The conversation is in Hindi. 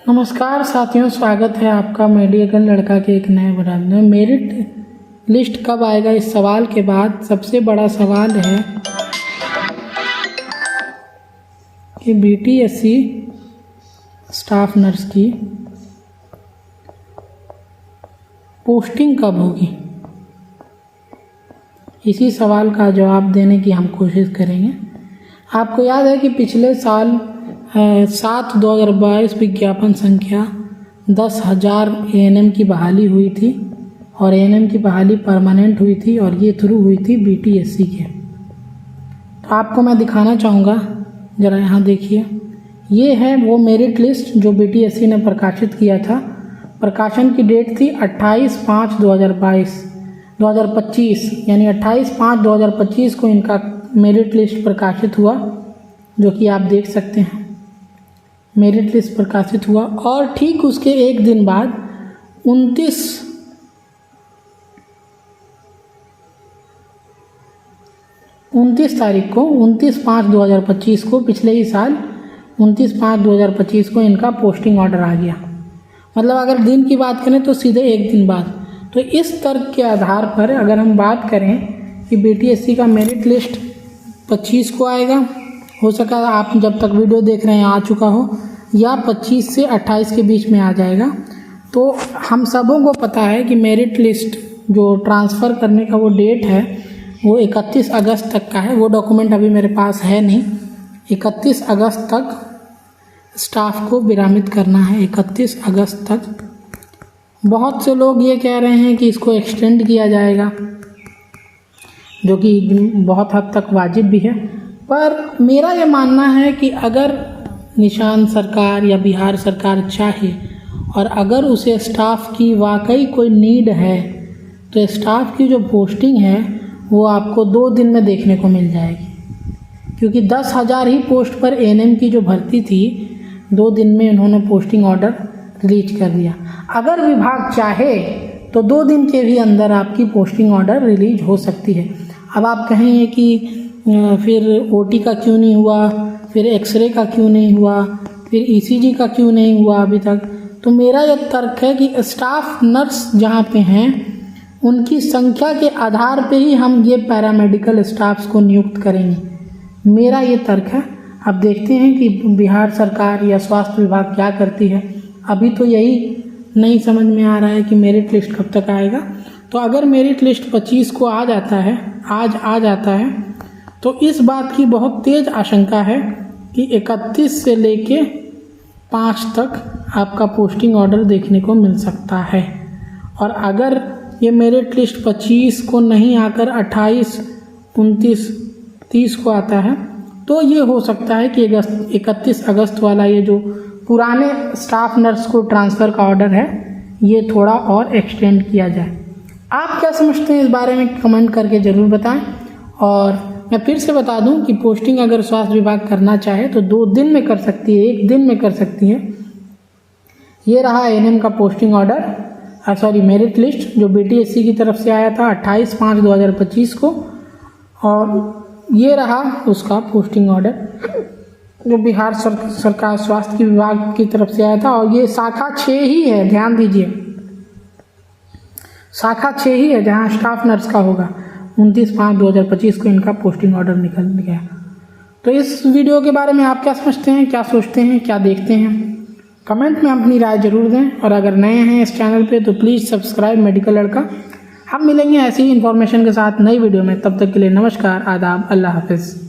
नमस्कार साथियों, स्वागत है आपका मेडिकल लड़का के एक नए वीडियो में। मेरिट लिस्ट कब आएगा, इस सवाल के बाद सबसे बड़ा सवाल है कि बीटीएससी स्टाफ नर्स की पोस्टिंग कब होगी। इसी सवाल का जवाब देने की हम कोशिश करेंगे। आपको याद है कि पिछले साल 7/2022 विज्ञापन संख्या 10,000 एएनएम की बहाली हुई थी और एएनएम की बहाली परमानेंट हुई थी और ये थ्रू हुई थी बीटीएससी के। तो आपको मैं दिखाना चाहूँगा, ज़रा यहाँ देखिए। ये है वो मेरिट लिस्ट जो बीटीएससी ने प्रकाशित किया था। प्रकाशन की डेट थी 28/5/2025 यानी 28/5/2025 को इनका मेरिट लिस्ट प्रकाशित हुआ, जो कि आप देख सकते हैं। मेरिट लिस्ट प्रकाशित हुआ और ठीक उसके एक दिन बाद 29 तारीख को 29/5/2025 को, पिछले ही साल 29/5/2025 को इनका पोस्टिंग ऑर्डर आ गया। मतलब अगर दिन की बात करें तो सीधे एक दिन बाद। तो इस तर्क के आधार पर अगर हम बात करें कि बीटीएससी का मेरिट लिस्ट 25 को आएगा, हो सका आप जब तक वीडियो देख रहे हैं आ चुका हो, या 25 से 28 के बीच में आ जाएगा। तो हम सबों को पता है कि मेरिट लिस्ट जो ट्रांसफ़र करने का वो डेट है वो 31 अगस्त तक का है। वो डॉक्यूमेंट अभी मेरे पास है नहीं। 31 अगस्त तक स्टाफ को विरामित करना है, 31 अगस्त तक। बहुत से लोग ये कह रहे हैं कि इसको एक्सटेंड किया जाएगा, जो कि बहुत हद तक वाजिब भी है। पर मेरा ये मानना है कि अगर निशान सरकार या बिहार सरकार चाहे और अगर उसे स्टाफ की वाकई कोई नीड है, तो स्टाफ की जो पोस्टिंग है वो आपको 2 दिन में देखने को मिल जाएगी। क्योंकि 10,000 ही पोस्ट पर एएनएम की जो भर्ती थी, 2 दिन में उन्होंने पोस्टिंग ऑर्डर रिलीज कर दिया। अगर विभाग चाहे तो 2 दिन के भी अंदर आपकी पोस्टिंग ऑर्डर रिलीज हो सकती है। अब आप कहेंगे कि फिर ओटी का क्यों नहीं हुआ, फिर एक्सरे का क्यों नहीं हुआ, फिर ईसीजी का क्यों नहीं हुआ अभी तक। तो मेरा यह तर्क है कि स्टाफ नर्स जहाँ पे हैं उनकी संख्या के आधार पे ही हम ये पैरामेडिकल स्टाफ्स को नियुक्त करेंगे। मेरा ये तर्क है। अब देखते हैं कि बिहार सरकार या स्वास्थ्य विभाग क्या करती है। अभी तो यही नहीं समझ में आ रहा है कि मेरिट लिस्ट कब तक आएगा। तो अगर मेरिट लिस्ट 25 को आ जाता है, आज आ जाता है, तो इस बात की बहुत तेज़ आशंका है कि 31 से लेके 5 तक आपका पोस्टिंग ऑर्डर देखने को मिल सकता है। और अगर ये मेरिट लिस्ट 25 को नहीं आकर 28, 29, 30 को आता है, तो ये हो सकता है कि 31 अगस्त वाला ये जो पुराने स्टाफ नर्स को ट्रांसफ़र का ऑर्डर है, ये थोड़ा और एक्सटेंड किया जाए। आप क्या समझते हैं इस बारे में, कमेंट करके ज़रूर बताएं। और मैं फिर से बता दूं कि पोस्टिंग अगर स्वास्थ्य विभाग करना चाहे तो 2 दिन में कर सकती है, 1 दिन में कर सकती है। ये रहा एएनएम का पोस्टिंग ऑर्डर, मेरिट लिस्ट जो बीटीएससी की तरफ से आया था 28/5/2025 को, और ये रहा उसका पोस्टिंग ऑर्डर जो बिहार सरकार स्वास्थ्य विभाग की तरफ से आया था। और ये शाखा 6 ही है, ध्यान दीजिए, शाखा 6 ही है जहाँ स्टाफ नर्स का होगा। 29/5/2025 को इनका पोस्टिंग ऑर्डर निकल गया। तो इस वीडियो के बारे में आप क्या समझते हैं, क्या सोचते हैं, क्या देखते हैं, कमेंट में अपनी राय जरूर दें। और अगर नए हैं इस चैनल पे तो प्लीज़ सब्सक्राइब मेडिकल लड़का। हम मिलेंगे ऐसी ही इन्फॉर्मेशन के साथ नई वीडियो में। तब तक के लिए नमस्कार, आदाब, अल्लाह हाफिज़।